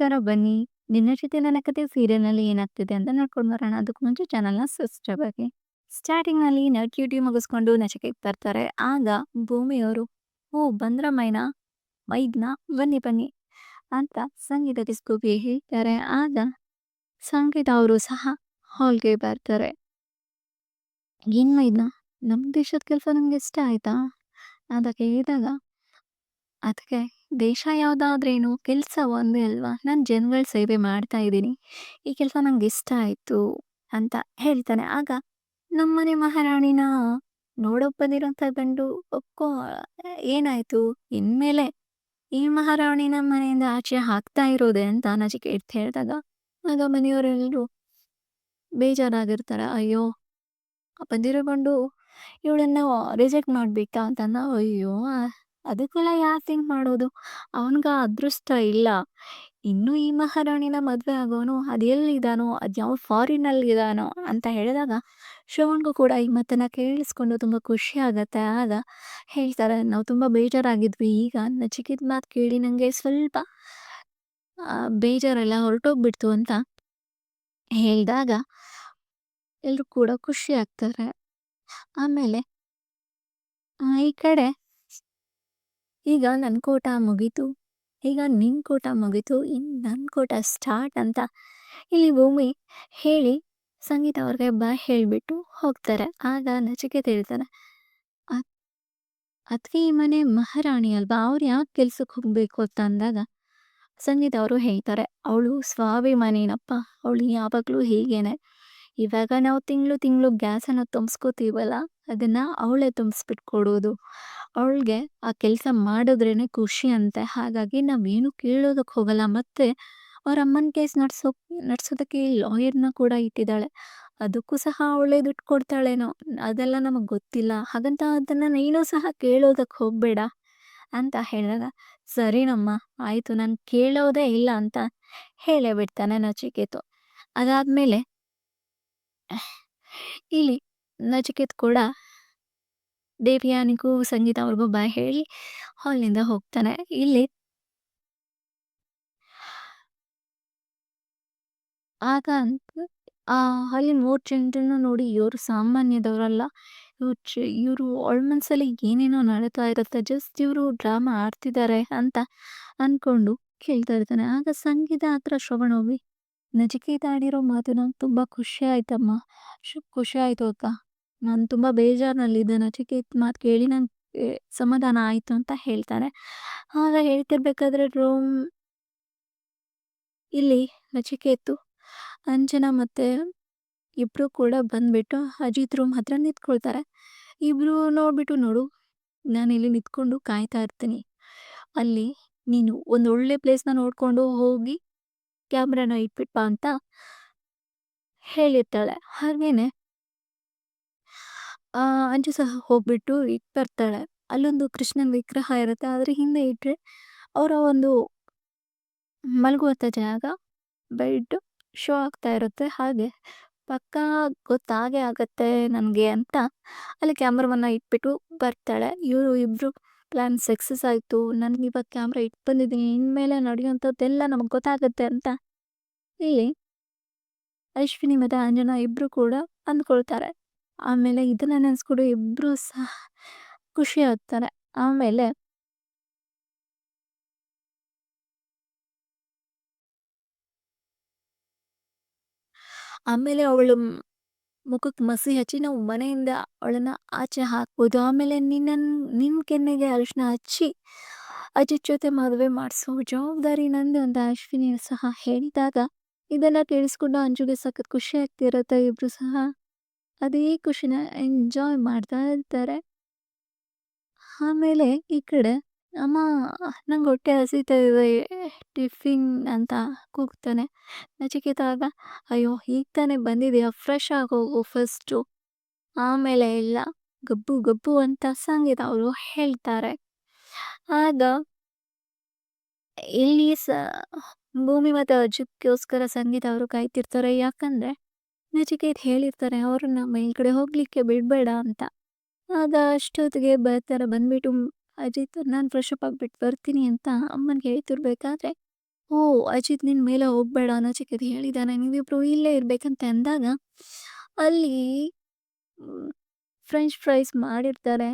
ನಮಸ್ಕಾರ ಬನ್ನಿ. ನಿನ್ನ ಜೊತೆ ನನ್ನ ಕತೆ ಸೀರಿಯಲ್‌ನಲ್ಲಿ ಏನಾಗ್ತಿದೆ ಅಂತ ನೋಡ್ಕೊಂಡು ಬರೋಣ. ಅದಕ್ಕೂ ಮುಂಚೆ ಚಾನಲ್‌ನ ಸಬ್ಸ್ಕ್ರೈಬ್ ಆಗಿ. ಸ್ಟಾರ್ಟಿಂಗ್‌ನಲ್ಲಿ ನೈಟ್ ಡ್ಯೂಟಿ ಮುಗಿಸ್ಕೊಂಡು ನಚಿಕೇತ್ ಬರ್ತಾರೆ. ಆಗ ಭೂಮಿಯವರು, "ಓಹ್! ಬಂದ್ರಾ ಮೈದ್ನಾ? ಬನ್ನಿ, ಬನ್ನಿ" ಅಂತ ಸಂಗೀತಕ್ಕೆ ಸ್ಕೂಬಿಗೆ ಹೇಳ್ತಾರೆ. ಆಗ ಸಂಗೀತ ಅವರು ಸಹ ಹಾಲ್‌ಗೆ ಬರ್ತಾರೆ. "ಏನ್ ಮೈದ್ನಾ? ನಮ್ಮ ದೇಶದ ಕೆಲಸ ನಿಮ್ಗೆ ಇಷ್ಟ ಆಯ್ತಾ?" ಅಂತ ಕೇಳಿದಾಗ ಅದಕ್ಕೆ ದೇಶ ಯಾವುದಾದ್ರೇನು ಕೆಲಸ ಒಂದೇ ಅಲ್ವಾ? ನಾನು ಜನಗಳ ಸೇವೆ ಮಾಡ್ತಾ ಇದ್ದೀನಿ. ಈ ಕೆಲಸ ನಂಗೆ ಇಷ್ಟ ಆಯ್ತು ಅಂತ ಹೇಳ್ತಾನೆ. ಆಗ ನಮ್ಮನೆ ಮಹಾರಾಣಿನ ನೋಡೋಕ್ ಬಂದಿರೋಂಥ ಗಂಡು ಒಪ್ಕೋ ಏನಾಯ್ತು? ಇನ್ಮೇಲೆ ಈ ಮಹಾರಾಣಿ ನಮ್ಮ ಮನೆಯಿಂದ ಆಚೆ ಹಾಕ್ತಾ ಇರೋದೆ ಅಂತ ನಚಿಕೇತ್ ಹೇಳಿದಾಗ, ಆಗ ಮನೆಯವರೆಲ್ಲರೂ ಬೇಜಾರಾಗಿರ್ತಾರೆ. ಅಯ್ಯೋ! ಬಂದಿರೋ ಗಂಡು ಇವಳನ್ನ ರಿಜೆಕ್ಟ್ ಮಾಡ್ಬಿಟ್ಟ ಅಂತಂದ. ಅಯ್ಯೋ! ಅದಕ್ಕೆಲ್ಲ ಯಾರ್ ಥಿಂಕ್ ಮಾಡೋದು? ಅವನ್ಗ ಅದೃಷ್ಟ ಇಲ್ಲ. ಇನ್ನು ಈ ಮಹಾರಾಣಿನ ಮದ್ವೆ ಆಗೋನು ಅದೆಲ್ಲಿದಾನೋ, ಅದ್ಯಾವ ಫಾರಿನಲ್ಲಿದಾನೋ ಅಂತ ಹೇಳಿದಾಗ, ಶ್ರವಣ್‌ಗೂ ಕೂಡ ಈ ಮಾತನ್ನ ಕೇಳಿಸ್ಕೊಂಡು ತುಂಬ ಖುಷಿ ಆಗತ್ತೆ. ಆಗ ಹೇಳ್ತಾರೆ, "ನಾವು ತುಂಬ ಬೇಜಾರಾಗಿದ್ವಿ. ಈಗ ನಚಿಕೇತ್ ಮಾತು ಕೇಳಿ ನಂಗೆ ಸ್ವಲ್ಪ ಬೇಜಾರೆಲ್ಲ ಹೊರಟೋಗ್ಬಿಡ್ತು" ಅಂತ ಹೇಳ್ದಾಗ ಎಲ್ರೂ ಕೂಡ ಖುಷಿ ಆಗ್ತಾರೆ. ಆಮೇಲೆ ಈ ಕಡೆ ಈಗ ನನ್ನ ಕೋಟ ಮುಗೀತು. ಈಗ ನಿನ್ ಕೋಟ ಮುಗೀತು. ಇನ್ನು ನನ್ನ ಕೋಟ ಸ್ಟಾರ್ಟ್ ಅಂತ ಇಲ್ಲಿ ಭೂಮಿ ಹೇಳಿ ಸಂಗೀತ ಅವ್ರಿಗೆ ಬಾಯ್ ಹೇಳ್ಬಿಟ್ಟು ಹೋಗ್ತಾರೆ. ಆಗ ನಚಿಕೇತ ಹೇಳ್ತಾನೆ, "ಅದ್ ಅದ್ಕೆ ಈ ಮನೆ ಮಹಾರಾಣಿ ಅಲ್ವಾ? ಅವ್ರು ಯಾಕೆ ಕೆಲ್ಸಕ್ಕೆ ಹೋಗ್ಬೇಕು" ಅಂತ ಅಂದಾಗ ಸಂಗೀತ ಅವರು ಹೇಳ್ತಾರೆ, "ಅವಳು ಸ್ವಾಭಿಮಾನಿನಪ್ಪ. ಅವಳು ಯಾವಾಗಲೂ ಹೀಗೇನೆ. ಇವಾಗ ನಾವು ತಿಂಗಳು ತಿಂಗಳು ಗ್ಯಾಸನ್ನು ತುಂಬಿಸ್ಕೋತೀವಲ್ಲ, ಅದನ್ನ ಅವಳೇ ತುಂಬಿಸ್ಬಿಟ್ಟು ಕೊಡೋದು. ಅವಳಿಗೆ ಆ ಕೆಲಸ ಮಾಡಿದ್ರೇನೆ ಖುಷಿ ಅಂತೆ. ಹಾಗಾಗಿ ನಾವೇನು ಕೇಳೋದಕ್ಕೆ ಹೋಗಲ್ಲ. ಮತ್ತೆ ಅವ್ರ ಅಮ್ಮನ ಕೇಸ್ ನಡ್ಸೋದಕ್ಕೆ ಲಾಯರ್‌ನ ಕೂಡ ಇಟ್ಟಿದ್ದಾಳೆ. ಅದಕ್ಕೂ ಸಹ ಅವಳೇ ದುಡ್ಡು ಕೊಡ್ತಾಳೇನೋ, ಅದೆಲ್ಲ ನಮಗೆ ಗೊತ್ತಿಲ್ಲ. ಹಾಗಂತ ಅದನ್ನ ನೀನು ಸಹ ಕೇಳೋದಕ್ಕೆ ಹೋಗಬೇಡ" ಅಂತ ಹೇಳಿದಾಗ, "ಸರಿನಮ್ಮ, ಆಯಿತು, ನಾನು ಕೇಳೋದೇ ಇಲ್ಲ" ಅಂತ ಹೇಳೇ ಬಿಡ್ತಾನೆ ನಚಿಕೇತು. ಅದಾದ್ಮೇಲೆ ಇಲ್ಲಿ ನಚಿಕೇತ್ ಕೂಡ ದೇವಯಾನಿಗೂ ಸಂಗೀತ ಅವ್ರಿಗೂ ಬಾಯ್ ಹೇಳಿ ಹಾಲ್‌ನಿಂದ ಹೋಗ್ತಾನೆ. ಇಲ್ಲಿ ಆಗ ಅಂತೂ ಅಲ್ಲಿ 3 ಜನರನ್ನು ನೋಡಿ ಇವ್ರು ಸಾಮಾನ್ಯದವರಲ್ಲ. ಇವ್ರು ಅವಳ ಮನಸ್ಸಲ್ಲಿ ಏನೇನೋ ನಡೀತಾ ಇರುತ್ತೆ. ಜಸ್ಟ್ ಇವ್ರು ಡ್ರಾಮಾ ಆಡ್ತಿದ್ದಾರೆ ಅಂತ ಅನ್ಕೊಂಡು ಕೇಳ್ತಾ ಇರ್ತಾನೆ. ಆಗ ಸಂಗೀತ ಹತ್ರ ಶ್ರವಣ ಹೋಗಿ, "ನಚಿಕೇತ ಆಡಿರೋ ಮಾತು ನಂಗೆ ತುಂಬ ಖುಷಿ ಆಯ್ತಮ್ಮ. ಖುಷಿ ಆಯ್ತು ಅಕ್ಕ. ನಾನು ತುಂಬ ಬೇಜಾರಿನಲ್ಲಿದ್ದೆ. ನಚಿಕೇತ್ ಮಾತು ಕೇಳಿ ನಂಗೆ ಸಮಾಧಾನ ಆಯ್ತು" ಅಂತ ಹೇಳ್ತಾನೆ. ಆಗ ಹೇಳ್ತಿರ್ಬೇಕಾದ್ರೆ ಇಲ್ಲಿ ನಚಿಕೇತು, ಅಂಜನಾ ಮತ್ತೆ ಇಬ್ರು ಕೂಡ ಬಂದ್ಬಿಟ್ಟು ಅಜಿತ್ ರೂಮ್ ಹತ್ರ ನಿಂತ್ಕೊಳ್ತಾರೆ. ಇಬ್ರು ನೋಡ್ಬಿಟ್ಟು, "ನೋಡು, ನಾನಿಲ್ಲಿ ನಿಂತ್ಕೊಂಡು ಕಾಯ್ತಾ ಇರ್ತೀನಿ. ಅಲ್ಲಿ ನೀನು ಒಂದೊಳ್ಳೆ ಪ್ಲೇಸ್‌ನ ನೋಡ್ಕೊಂಡು ಹೋಗಿ ಕ್ಯಾಮ್ರಾನ ಇಟ್ಬಿಟ್ಟು ಬಾ" ಅಂತ ಹೇಳಿರ್ತಾಳೆ. ಹಾಗೇನೆ ಅಂಜು ಸಹ ಹೋಗ್ಬಿಟ್ಟು ಇಟ್ಟು ಬರ್ತಾಳೆ. ಅಲ್ಲೊಂದು ಕೃಷ್ಣನ ವಿಗ್ರಹ ಇರುತ್ತೆ. ಅದ್ರ ಹಿಂದೆ ಇಟ್ರೆ ಅವರ ಒಂದು ಮಲಗುವಂಥ ಜಾಗ, ಬೆಡ್ ಶೋ ಆಗ್ತಾ ಇರುತ್ತೆ. ಹಾಗೆ ಪಕ್ಕಾ ಗೊತ್ತಾಗೇ ಆಗತ್ತೆ ನನಗೆ ಅಂತ ಅಲ್ಲಿ ಕ್ಯಾಮ್ರಾವನ್ನ ಇಟ್ಬಿಟ್ಟು ಬರ್ತಾಳೆ. ಇವರು ಇಬ್ರು ಪ್ಲಾನ್ ಸಕ್ಸಸ್ ಆಯ್ತು. ನಾನಿವಾಗ ಕ್ಯಾಮ್ರಾ ಇಟ್ಟು ಬಂದಿದ್ದೀನಿ. ಇನ್ಮೇಲೆ ನಡೆಯುವಂಥದ್ದೆಲ್ಲ ನಮಗೆ ಗೊತ್ತಾಗತ್ತೆ ಅಂತ ಇಲ್ಲಿ ಅಶ್ವಿನಿ ಮತ್ತೆ ಅಂಜನಾ ಇಬ್ರು ಕೂಡ ಅಂದ್ಕೊಳ್ತಾರೆ. ಆಮೇಲೆ ಇದನ್ನ ನೆನೆಸ್ಕೊಂಡು ಇಬ್ರು ಸಹ ಖುಷಿ ಆಗ್ತಾರೆ. ಆಮೇಲೆ ಆಮೇಲೆ ಅವಳು ಮುಖಕ್ಕೆ ಮಸಿ ಹಚ್ಚಿ ನಾವು ಮನೆಯಿಂದ ಅವಳನ್ನ ಆಚೆ ಹಾಕ್ಬೋದು. ಆಮೇಲೆ ನಿನ್ನ ಕೆನ್ನೆಗೆ ಅರಿಶಿನ ಹಚ್ಚಿ ಅಜಿತ್ ಜೊತೆ ಮದುವೆ ಮಾಡಿಸೋ ಜವಾಬ್ದಾರಿ ನಂದು ಅಂತ ಅಶ್ವಿನಿ ಸಹ ಹೇಳಿದಾಗ, ಇದನ್ನ ಕೇಳಿಸ್ಕೊಂಡು ಅಂಜುಗೆ ಸಖತ್ ಖುಷಿ ಆಗ್ತಿರತ್ತೆ. ಇಬ್ರು ಸಹ ಅದೇ ಖುಷಿನ ಎಂಜಾಯ್ ಮಾಡ್ತಾ ಇರ್ತಾರೆ. ಆಮೇಲೆ ಈ ಕಡೆ ಅಮ್ಮ, ನಂಗೆ ಹೊಟ್ಟೆ ಹಸಿತಾ ಇದೆ, ಟಿಫಿನ್ ಅಂತ ಕೂಗ್ತಾನೆ. ನಚಿಕೇತ ಆಗ, "ಅಯ್ಯೋ, ಈಗ ತಾನೇ ಬಂದಿದ್ಯಾ, ಫ್ರೆಶ್ ಆಗೋಗು ಫಸ್ಟು, ಆಮೇಲೆ ಎಲ್ಲ ಗಬ್ಬು ಗಬ್ಬು" ಅಂತ ಸಂಗೀತ ಅವರು ಹೇಳ್ತಾರೆ. ಆಗ ಇಲ್ಲಿ ಭೂಮಿ ಮತ್ತು ಅಜಿತ್‌ಗೋಸ್ಕರ ಸಂಗೀತ ಅವರು ಕಾಯ್ತಿರ್ತಾರೆ. ಯಾಕಂದ್ರೆ ನಚಿಕೇತ್ ಹೇಳಿರ್ತಾರೆ ಅವ್ರನ್ನ ಮೇಲ್ಗಡೆ ಹೋಗ್ಲಿಕ್ಕೆ ಬಿಡಬೇಡ ಅಂತ. ಆಗ ಅಷ್ಟೊತ್ತಿಗೆ ಬರ್ತಾರೆ. ಬಂದ್ಬಿಟ್ಟು ಅಜಿತ್, "ನಾನು ಫ್ರೆಶ್ ಅಪ್ ಆಗ್ಬಿಟ್ಟು ಬರ್ತೀನಿ" ಅಂತ ಅಮ್ಮನಿಗೆ ಹೇಳ್ತಿರ್ಬೇಕಾದ್ರೆ ಓಹ್! ಅಜಿತ್ ನಿನ್ ಮೇಲೆ ಹೋಗ್ಬೇಡ ನಚಿಕೇತ್ ಹೇಳಿದಾನೆ. ನೀವಿಬ್ರು ಇಲ್ಲೇ ಇರ್ಬೇಕಂತೆ ಅಂದಾಗ, ಅಲ್ಲಿ ಹ್ಮ್, ಫ್ರೆಂಚ್ ಫ್ರೈಸ್ ಮಾಡಿರ್ತಾರೆ.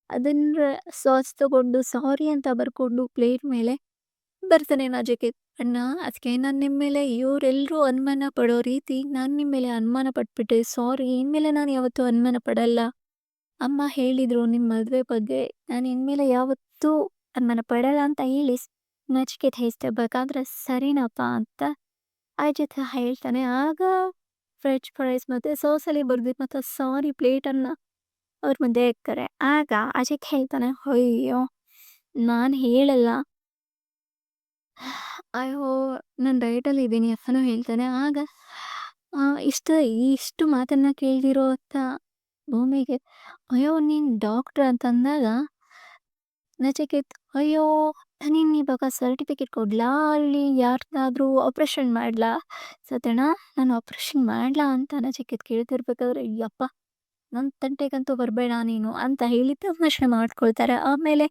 ಅದನ್ನ ಸಾಸ್ ತಗೊಂಡು ಸಾರಿ ಅಂತ ಬರ್ಕೊಂಡು ಪ್ಲೇಟ್ ಮೇಲೆ ಬರ್ತಾನೆ ನಚಿಕೇತ್. ಅಣ್ಣ ಅದ್ಕೆ ನಾನ್ ನಿಮ್ ಮೇಲೆ ಇವ್ರೆಲ್ರೂ ಅನುಮಾನ ಪಡೋ ರೀತಿ ನಾನ್ ನಿಮ್ ಮೇಲೆ ಅನುಮಾನ ಪಟ್ಬಿಟ್ಟೆ. ಸಾರಿ ಇನ್ಮೇಲೆ ನಾನು ಯಾವತ್ತೂ ಅನುಮಾನ ಪಡಲ್ಲ. ಅಮ್ಮ ಹೇಳಿದ್ರು ನಿಮ್ ಮದ್ವೆ ಬಗ್ಗೆ. ನಾನ್ ಇನ್ಮೇಲೆ ಯಾವತ್ತೂ ಅನುಮಾನ ಪಡಲ್ಲ ಅಂತ ಹೇಳಿ ನಚಿಕೇತ್ ಹೇಳ್ತಿರ್ಬೇಕಾದ್ರೆ ಸರಿನಪ್ಪ ಅಂತ ಅಜಿತ್ ಹೇಳ್ತಾನೆ. ಆಗ ಫ್ರೆಂಚ್ ಫ್ರೈಸ್ ಮತ್ತೆ ಸಾಸಲ್ಲಿ ಬರ್ದಿದ್ದಂಥ ಸಾರಿ ಪ್ಲೇಟನ್ನ ಅವ್ರ ಮುಂದೆ ಇಡ್ತಾರೆ. ಆಗ ಅಜಿತ್ ಹೇಳ್ತಾನೆ, ಅಯ್ಯೋ! ನಾನ್ ಹೇಳಲ್ಲ. ಅಯ್ಯೋ! ನಾನ್ ಡಯಟಲ್ಲಿ ಇದ್ದೀನಿ ಅಂತಾನೂ ಹೇಳ್ತಾನೆ. ಆಗ ಇಷ್ಟು ಇಷ್ಟು ಮಾತನ್ನ ಕೇಳ್ದಿರೋಂಥ ಭೂಮಿಗೆ, ಅಯ್ಯೋ! ನೀನ್ ಡಾಕ್ಟ್ರ್ ಅಂತಂದಾಗ ನಚಿಕೇತ್, ಅಯ್ಯೋ! ನೀನ್ ಇವಾಗ ಸರ್ಟಿಫಿಕೇಟ್ ಕೊಡ್ಲಾ? ಅಲ್ಲಿ ಯಾರ್ದಾದ್ರೂ ಆಪ್ರೇಷನ್ ಮಾಡ್ಲಾ? ಸತ್ಯಣ್ಣ ನಾನು ಆಪ್ರೇಷನ್ ಮಾಡ್ಲಾ ಅಂತ ನಚಿಕೇತ್ ಕೇಳ್ತಿರ್ಬೇಕಾದ್ರೆ, ಯಪ್ಪ! ನನ್ ತಂಟೆಗಂತೂ ಬರ್ಬೇಡ ನೀನು ಅಂತ ಹೇಳಿ ತಮಾಷೆ ಮಾಡ್ಕೊಳ್ತಾರೆ. ಆಮೇಲೆ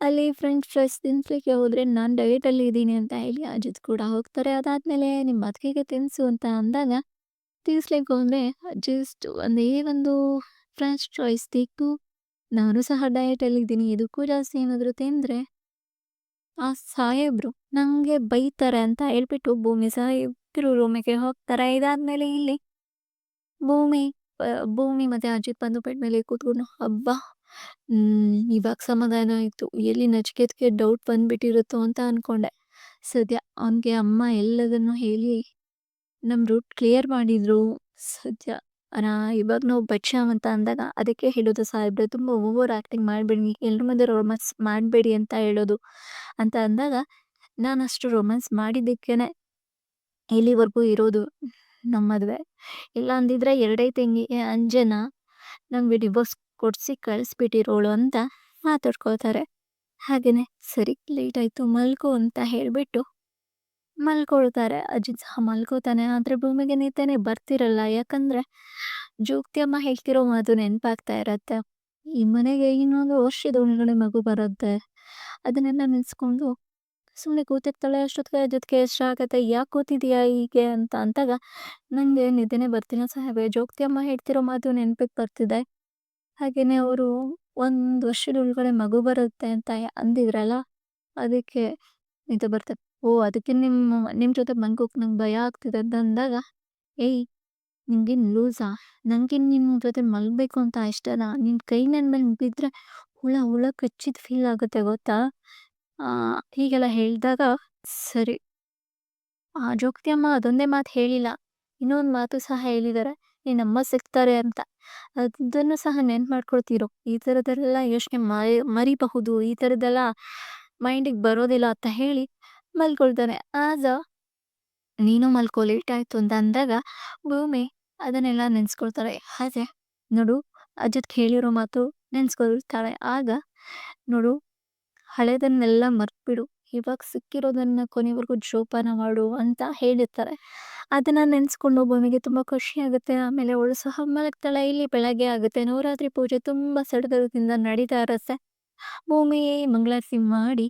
ಅಲ್ಲಿ ಫ್ರೆಂಚ್ ಫ್ರೈಸ್ ತಿನ್ಸ್ಲಿಕ್ಕೆ ಹೋದ್ರೆ ನಾನ್ ಡಯಟಲ್ಲಿ ಇದ್ದೀನಿ ಅಂತ ಹೇಳಿ ಅಜಿತ್ ಕೂಡ ಹೋಗ್ತಾರೆ. ಅದಾದ್ಮೇಲೆ ನಿಮ್ ಅತ್ತಿಗೆಗೆ ತಿನ್ಸು ಅಂತ ಅಂದಾಗ ತಿನ್ಸ್ಲಿಕ್ಕೆ ಹೋದ್ರೆ ಜಸ್ಟ್ ಒಂದೇ ಒಂದು ಫ್ರೆಂಚ್ ಫ್ರೈಸ್ ತೆಗ್ದು, ನಾನು ಸಹ ಡಯಟಲ್ಲಿ ಇದ್ದೀನಿ ಇದಕ್ಕೂ ಜಾಸ್ತಿ ಏನಾದ್ರು ತಿಂದ್ರೆ ಆ ಸಾಹೇಬ್ರು ನಂಗೆ ಬೈತಾರೆ ಅಂತ ಹೇಳ್ಬಿಟ್ಟು ಭೂಮಿ ಸಾಹೇಬ್ರು ರೂಮಿಗೆ ಹೋಗ್ತಾರೆ. ಇದಾದ್ಮೇಲೆ ಇಲ್ಲಿ ಭೂಮಿ ಭೂಮಿ ಮತ್ತೆ ಅಜಿತ್ ಬಂದು ಬೆಡ್ ಮೇಲೆ ಕೂತ್ಕೊಂಡು, "ಅಬ್ಬಾ! ಇವಾಗ ಸಮಾಧಾನ ಆಯ್ತು. ಎಲ್ಲಿ ನಚಿಕೇತ್‌ಗೆ ಡೌಟ್ ಬಂದ್ಬಿಟ್ಟಿರುತ್ತೋ ಅಂತ ಅನ್ಕೊಂಡೆ. ಸದ್ಯ ಅವ್ನ್ಗೆ ಅಮ್ಮ ಎಲ್ಲದನ್ನೂ ಹೇಳಿ ನಮ್ ರೂಟ್ ಕ್ಲಿಯರ್ ಮಾಡಿದ್ರು. ಸದ್ಯ ಇವಾಗ ನಾವು ಬಚಾವ್ ಅಂತ ಅಂದಾಗ ಅದಕ್ಕೆ ಹೇಳೋದು ಸಾಹೇಬ್ರೆ ತುಂಬ ಓವರ್ ಆಕ್ಟಿಂಗ್ ಮಾಡ್ಬೇಡಿ. ಎಲ್ರ ಮುಂದೆ ರೊಮ್ಯಾನ್ಸ್ ಮಾಡ್ಬೇಡಿ ಅಂತ ಹೇಳೋದು. ಅಂತ ಅಂದಾಗ ನಾನಷ್ಟು ರೊಮ್ಯಾನ್ಸ್ ಮಾಡಿದ್ದಕ್ಕೇನೆ ಇಲ್ಲಿವರೆಗೂ ಇರೋದು ನಮ್ಮ ಮದ್ವೆ. ಇಲ್ಲ ಅಂದಿದ್ರೆ 2 ತಿಂಗಳಿಗೆ ಅಂಜನಾ ನಂಗೆ ಡಿವೋರ್ಸ್ ಕೊಡ್ಸಿ ಕಳಿಸ್ಬಿಟ್ಟಿರೋಳು ಅಂತ ಮಾತಾಡ್ಕೊಳ್ತಾರೆ. ಹಾಗೇನೆ ಸರಿ ಲೇಟ್ ಆಯ್ತು ಮಲ್ಕೋ ಅಂತ ಹೇಳ್ಬಿಟ್ಟು ಮಲ್ಕೊಳ್ತಾರೆ. ಅಜಿತ್ ಸಹ ಮಲ್ಕೋತಾನೆ. ಆದ್ರೆ ಭೂಮಿಗೆ ನಿದ್ದೆನೆ ಬರ್ತಿರಲ್ಲ. ಯಾಕಂದ್ರೆ ಜೋಗ್ತಿ ಅಮ್ಮ ಹೇಳ್ತಿರೋ ಮಾತು ನೆನಪಾಗ್ತಾ ಇರತ್ತೆ. ಈ ಮನೆಗೆ ಇನ್ನೊಂದು ವರ್ಷದ ಒಳಗಡೆ ಮಗು ಬರುತ್ತೆ. ಅದನ್ನೆಲ್ಲ ನೆನ್ಸ್ಕೊಂಡು ಸುಮ್ನೆ ಕೂತಿರ್ತಾಳೆ. ಅಷ್ಟೊತ್ತಿಗೆ ಅಜಿತ್‌ಗೆ ಎಷ್ಟಾಗತ್ತೆ, "ಯಾಕ್ ಕೂತಿದೀಯಾ ಹೀಗೆ?" ಅಂತ ಅಂದಾಗ, "ನಂಗೆ ನಿದ್ದೆನೇ ಬರ್ತಿಲ್ಲ ಸಾಹೇಬೆ. ಜೋಗ್ತಿ ಅಮ್ಮ ಹೇಳ್ತಿರೋ ಮಾತು ನೆನಪಿಗೆ ಬರ್ತಿದೆ. ಹಾಗೇನೆ ಅವರು 1 ವರ್ಷದ ಒಳಗಡೆ ಮಗು ಬರುತ್ತೆ ಅಂತ ಅಂದಿದ್ರಲ್ಲ, ಅದಕ್ಕೆ ನಿದ್ದೆ ಬರ್ತದೆ." "ಓಹ್! ಅದಕ್ಕೆ ನಿಮ್ ಜೊತೆ ಮಲ್ಗೋಕ್ ನಂಗೆ ಭಯ ಆಗ್ತಿದೆ" ಅಂತ ಅಂದಾಗ, "ಏಯ್! ನಿಂಗೇನ್ ಲೂಸಾ? ನಂಗೇನ್ ನಿನ್ ಜೊತೆ ಮಲ್ಗಬೇಕು ಅಂತ ಇಷ್ಟನಾ? ನಿನ್ ಕೈ ನನ್ ಮೇಲ್ ಬಿದ್ರೆ ಹುಳ ಹುಳ ಕಚ್ಚಿದ್ ಫೀಲ್ ಆಗುತ್ತೆ ಗೊತ್ತಾ?" ಹೀಗೆಲ್ಲ ಹೇಳ್ದಾಗ, ಸರಿ ಜೋಗ್ತಿ ಅಮ್ಮ ಅದೊಂದೇ ಮಾತು ಹೇಳಿಲ್ಲ. ಇನ್ನೊಂದು ಮಾತು ಸಹ ಹೇಳಿದಾರೆ, "ನಿನ್ನಮ್ಮ ಸಿಗ್ತಾರೆ" ಅಂತ. ಅದನ್ನು ಸಹ ನೆನ್ಪು ಮಾಡ್ಕೊಳ್ತಿರೋ. ಈ ಥರದ್ದೆಲ್ಲ ಯೋಚನೆ ಮರಿಬಹುದು. ಈ ಥರದ್ದೆಲ್ಲ ಮೈಂಡಿಗೆ ಬರೋದಿಲ್ಲ ಅಂತ ಹೇಳಿ ಮಲ್ಕೊಳ್ತಾನೆ. ಆಗ ನೀನು ಮಲ್ಕೋ ಲೇಟ್ ಆಯ್ತು ಅಂತ ಅಂದಾಗ ಭೂಮಿ ಅದನ್ನೆಲ್ಲ ನೆನ್ಸ್ಕೊಳ್ತಾಳೆ. ಹಾಗೆ ನೋಡು ಅಜಿತ್ ಹೇಳಿರೋ ಮಾತು ನೆನ್ಸ್ಕೊಳ್ತಾಳೆ. ಆಗ ನೋಡು ಹಳೆದನ್ನೆಲ್ಲ ಮರ್ತ್ಬಿಡು. ಇವಾಗ ಸಿಕ್ಕಿರೋದನ್ನ ಕೊನೆವರೆಗೂ ಜೋಪಾನ ಮಾಡು ಅಂತ ಹೇಳಿರ್ತಾರೆ. ಅದನ್ನ ನೆನ್ಸ್ಕೊಂಡು ಭೂಮಿಗೆ ತುಂಬಾ ಖುಷಿಯಾಗುತ್ತೆ. ಆಮೇಲೆ ಅವಳು ಸಹ ಮಲಗ್ತಾಳೆ. ಇಲ್ಲಿ ಬೆಳಗ್ಗೆ ಆಗುತ್ತೆ. ನವರಾತ್ರಿ ಪೂಜೆ ತುಂಬಾ ಸಡಗರದಿಂದ ನಡೀತಾ ಇರತ್ತೆ. ಭೂಮಿ ಮಂಗಳಾರತಿ ಮಾಡಿ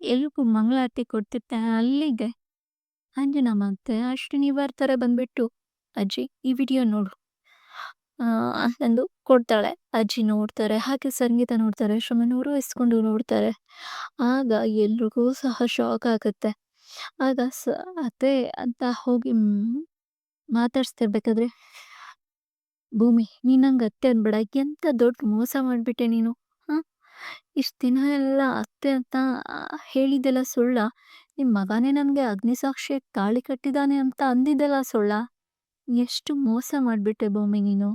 ಎಲ್ರಿಗೂ ಮಂಗಳಾರತಿ ಕೊಡ್ತಿರ್ತಾಳೆ. ಅಲ್ಲಿಗೆ ಅಂಜನಾ ಮತ್ತೆ ಅಶ್ವಿನಿ ಬರ್ತಾರೆ ಬಂದ್ಬಿಟ್ಟು, "ಅಜ್ಜಿ ಈ ವಿಡಿಯೋ ನೋಡು" ಅಂತಂದು ಕೊಡ್ತಾಳೆ. ಅಜ್ಜಿ ನೋಡ್ತಾರೆ. ಹಾಗೆ ಸಂಗೀತ ನೋಡ್ತಾರೆ. ಶ್ರಮನವರು ಇಸ್ಕೊಂಡು ನೋಡ್ತಾರೆ. ಆಗ ಎಲ್ರಿಗೂ ಸಹ ಶಾಕ್ ಆಗುತ್ತೆ. ಆಗ ಅತ್ತೆ ಅಂತ ಹೋಗಿ ಮಾತಾಡ್ಸ್ತಿರ್ಬೇಕಾದ್ರೆ, "ಭೂಮಿ ನೀನ್ ನಂಗೆ ಅತ್ತೆ ಅನ್ಬೇಡ. ಎಂತ ದೊಡ್ಡ ಮೋಸ ಮಾಡ್ಬಿಟ್ಟೆ ನೀನು. ಹಾಂ ಇಷ್ಟ್ ದಿನ ಎಲ್ಲ ಅತ್ತೆ ಅಂತ ಹೇಳಿದ್ದೆಲ್ಲ ಸುಳ್ಳಾ? ನಿಮ್ ಮಗನೇ ನನ್ಗೆ ಅಗ್ನಿಸಾಕ್ಷಿಯಾಗಿ ತಾಳಿ ಕಟ್ಟಿದಾನೆ ಅಂತ ಅಂದಿದ್ದೆಲ್ಲ ಸುಳ್ಳಾ? ಎಷ್ಟು ಮೋಸ ಮಾಡ್ಬಿಟ್ಟೆ ಭೂಮಿ ನೀನು"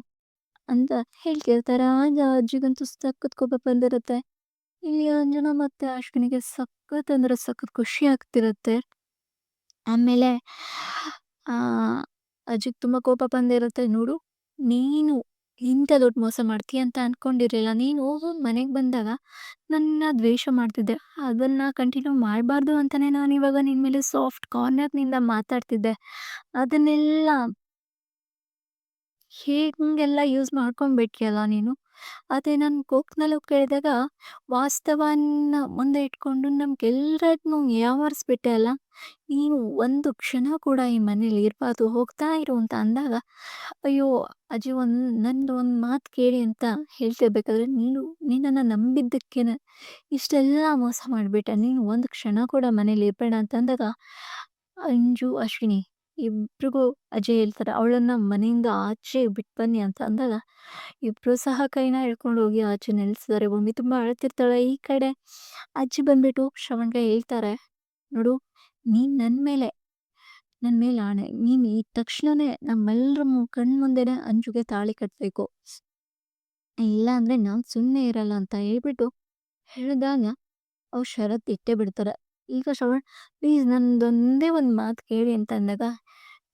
ಅಂತ ಹೇಳ್ತಿರ್ತಾರೆ. ಆಗ ಅಜ್ಜಿಗಂತೂ ಸಖತ್ ಕೋಪ ಬಂದಿರುತ್ತೆ. ಇಲ್ಲಿ ಅಂಜನಾ ಮತ್ತೆ ಅಶ್ವಿನಿಗೆ ಸಖತ್ ಅಂದ್ರೆ ಸಖತ್ ಖುಷಿ ಆಗ್ತಿರುತ್ತೆ. ಆಮೇಲೆ ಆ ಅಜ್ಜಿಗೆ ತುಂಬಾ ಕೋಪ ಬಂದಿರುತ್ತೆ. "ನೋಡು ನೀನು ಇಂಥ ದೊಡ್ಡ ಮೋಸ ಮಾಡ್ತೀಯ ಅಂತ ಅನ್ಕೊಂಡಿರ್ಲಿಲ್ಲ. ನೀನು ಮನೆಗೆ ಬಂದಾಗ ನನ್ನ ದ್ವೇಷ ಮಾಡ್ತಿದ್ದೆ. ಅದನ್ನ ಕಂಟಿನ್ಯೂ ಮಾಡಬಾರ್ದು ಅಂತಾನೆ ನಾನಿವಾಗ ನಿನ್ ಮೇಲೆ ಸಾಫ್ಟ್ ಕಾರ್ನರ್‌ನಿಂದ ಮಾತಾಡ್ತಿದ್ದೆ. ಅದನ್ನೆಲ್ಲ ಹೇಗೆಲ್ಲ ಯೂಸ್ ಮಾಡ್ಕೊಂಡ್ಬಿಟ್ಯಲ್ಲ ನೀನು. ಅದೇ ನಾನು ಕೋಕ್‌ನಲ್ಲೂ ಕೇಳಿದಾಗ ವಾಸ್ತವನ್ನ ಮುಂದೆ ಇಟ್ಕೊಂಡು ನಮ್ಗೆಲ್ರನ್ನೂ ಯಾಮಾರಿಸ್ಬಿಟ್ಟೆ ಅಲ್ಲ. ನೀನು ಒಂದು ಕ್ಷಣ ಕೂಡ ಈ ಮನೇಲಿ ಇರ್ಬಾರ್ದು, ಹೋಗ್ತಾ ಇರು ಅಂತ ಅಂದಾಗ, ಅಯ್ಯೋ! ಅಜ್ಜಿ ನಂದು ಒಂದು ಮಾತು ಕೇಳಿ ಅಂತ ಹೇಳ್ತಿರ್ಬೇಕಾದ್ರೆ ನಿನ್ನನ್ನ ನಂಬಿದ್ದಕ್ಕೇನೆ ಇಷ್ಟೆಲ್ಲ ಮೋಸ ಮಾಡ್ಬಿಟ್ಟೆ. ನೀನು ಒಂದು ಕ್ಷಣ ಕೂಡ ಮನೇಲಿ ಇರ್ಬೇಡ ಅಂತ ಅಂದಾಗ, ಅಂಜು, ಅಶ್ವಿನಿ ಇಬ್ರಿಗೂ ಅಜಯ್ ಹೇಳ್ತಾರೆ, "ಅವಳನ್ನ ಮನೆಯಿಂದ ಆಚೆ ಬಿಟ್ಟು ಬನ್ನಿ" ಅಂತ ಅಂದಾಗ, ಇಬ್ರು ಸಹ ಕೈನ ಎಳ್ಕೊಂಡು ಹೋಗಿ ಆಚೆ ನಿಲ್ಲಿಸಿದ್ದಾರೆ. ಭೂಮಿ ತುಂಬಾ ಅಳ್ತಿರ್ತಾಳೆ. ಈ ಕಡೆ ಅಜ್ಜಿ ಬಂದ್ಬಿಟ್ಟು ಶ್ರವಣ್‌ಗೆ ಹೇಳ್ತಾರೆ, "ನೋಡು, ನೀನ್ ನನ್ ಮೇಲೆ ಆಣೆ. ನೀನ್ ಈ ತಕ್ಷಣನೇ ನಮ್ಮೆಲ್ರ ಕಣ್ಮುಂದೆನೆ ಅಂಜುಗೆ ತಾಳಿ ಕಟ್ಬೇಕು. ಇಲ್ಲ ಅಂದ್ರೆ ನಾನ್ ಸುಮ್ನೆ ಇರಲ್ಲ" ಅಂತ ಹೇಳ್ಬಿಟ್ಟು ಹೇಳಿದಾಗ ಅವ್ರು ಷರತ್ತು ಇಟ್ಟೇ ಬಿಡ್ತಾರೆ. ಈಗ ಶ್ರವಣ್ ಪ್ಲೀಸ್ ನಂದೊಂದೇ ಒಂದು ಮಾತು ಕೇಳಿ ಅಂತ ಅಂದಾಗ,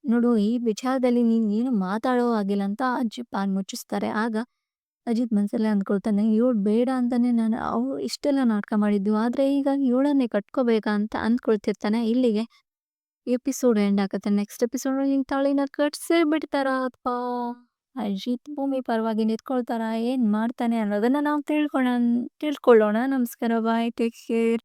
ನೋಡು ಈ ವಿಚಾರದಲ್ಲಿ ನೀನ್ ಏನು ಮಾತಾಡೋ ಹಾಗಿಲ್ಲ ಅಂತ ಅಜ್ಜಿ ಬಾಯಿ ಮುಚ್ಚಿಸ್ತಾರೆ. ಆಗ ಅಜಿತ್ ಮನಸ್ಸಲ್ಲೇ ಅಂದ್ಕೊಳ್ತಾನೆ, ಇವಳು ಬೇಡ ಅಂತಾನೆ ನಾನು ಇಷ್ಟೆಲ್ಲ ನಾಟಕ ಮಾಡಿದ್ದು. ಆದ್ರೆ ಈಗ ಇವಳನ್ನೇ ಕಟ್ಕೋಬೇಕಾ ಅಂತ ಅಂದ್ಕೊಳ್ತಿರ್ತಾನೆ. ಇಲ್ಲಿಗೆ ಎಪಿಸೋಡ್ ಎಂಡ್ ಆಗುತ್ತೆ. ನೆಕ್ಸ್ಟ್ ಎಪಿಸೋಡಲ್ಲಿ ತಾಳಿನ ಕಟ್ಸೇ ಬಿಡ್ತಾರಾ ಅಥವಾ ಅಜಿತ್ ಭೂಮಿ ಪರವಾಗಿ ನಿಂತ್ಕೊಳ್ತಾರಾ? ಏನ್ ಮಾಡ್ತಾನೆ ಅನ್ನೋದನ್ನ ನಾವು ತಿಳ್ಕೊಳ್ಳೋಣ. ನಮಸ್ಕಾರ. ಬಾಯ್. Take care.